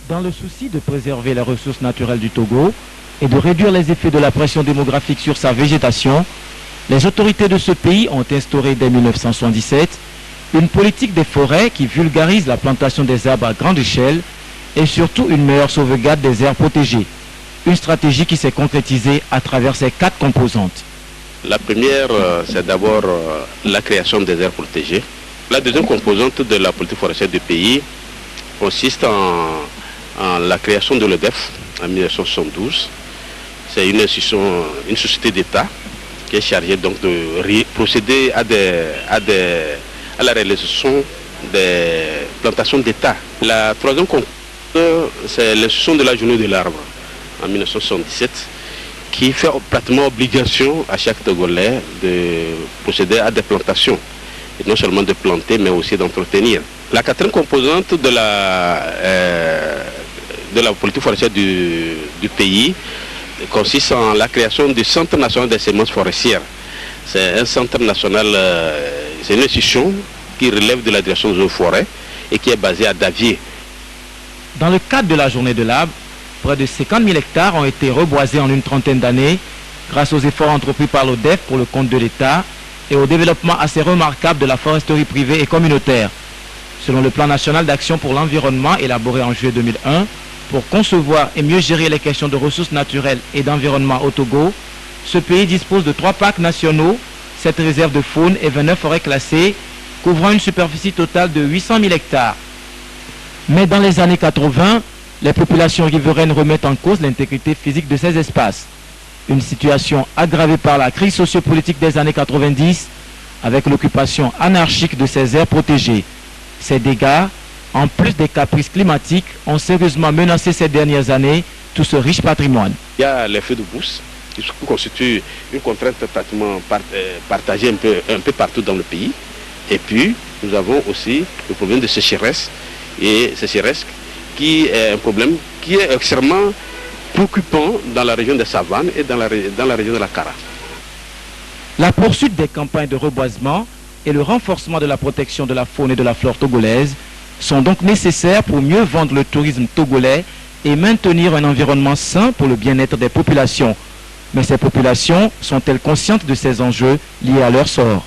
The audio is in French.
Dans le souci de préserver les ressources naturelles du Togo et de réduire les effets de la pression démographique sur sa végétation, les autorités de ce pays ont instauré dès 1977 une politique des forêts qui vulgarise la plantation des arbres à grande échelle et surtout une meilleure sauvegarde des aires protégées. Une stratégie qui s'est concrétisée à travers ces 4 composantes. La première, c'est d'abord la création des aires protégées. La deuxième composante de la politique forestière du pays consiste en la création de l'EDEF en 1972. C'est une société d'État qui est chargée donc de procéder à la réalisation des plantations d'État. La troisième composante, c'est l'institution de la journée de l'arbre en 1977 qui fait pratiquement obligation à chaque Togolais de procéder à des plantations. Et non seulement de planter, mais aussi d'entretenir. La quatrième composante de la politique forestière du pays consiste en la création du Centre national des semences forestières. C'est un centre national, c'est une institution qui relève de la direction des eaux et forêts et qui est basée à Davier. Dans le cadre de la journée de l'arbre, près de 50 000 hectares ont été reboisés en une trentaine d'années grâce aux efforts entrepris par l'ODEF pour le compte de l'État et au développement assez remarquable de la foresterie privée et communautaire. Selon le plan national d'action pour l'environnement élaboré en juillet 2001, pour concevoir et mieux gérer les questions de ressources naturelles et d'environnement au Togo, ce pays dispose de 3 parcs nationaux, 7 réserves de faune et 29 forêts classées, couvrant une superficie totale de 800 000 hectares. Mais dans les années 80, les populations riveraines remettent en cause l'intégrité physique de ces espaces. Une situation aggravée par la crise sociopolitique des années 90, avec l'occupation anarchique de ces aires protégées. Ces dégâts, en plus des caprices climatiques, ont sérieusement menacé ces dernières années tout ce riche patrimoine. Il y a les feux de brousse qui constituent une contrainte pratiquement partagée un peu partout dans le pays. Et puis, nous avons aussi le problème de sécheresse, et sécheresse qui est un problème qui est extrêmement préoccupant dans la région des savanes et dans la région de la Kara. La poursuite des campagnes de reboisement et le renforcement de la protection de la faune et de la flore togolaise sont donc nécessaires pour mieux vendre le tourisme togolais et maintenir un environnement sain pour le bien-être des populations. Mais ces populations sont-elles conscientes de ces enjeux liés à leur sort ?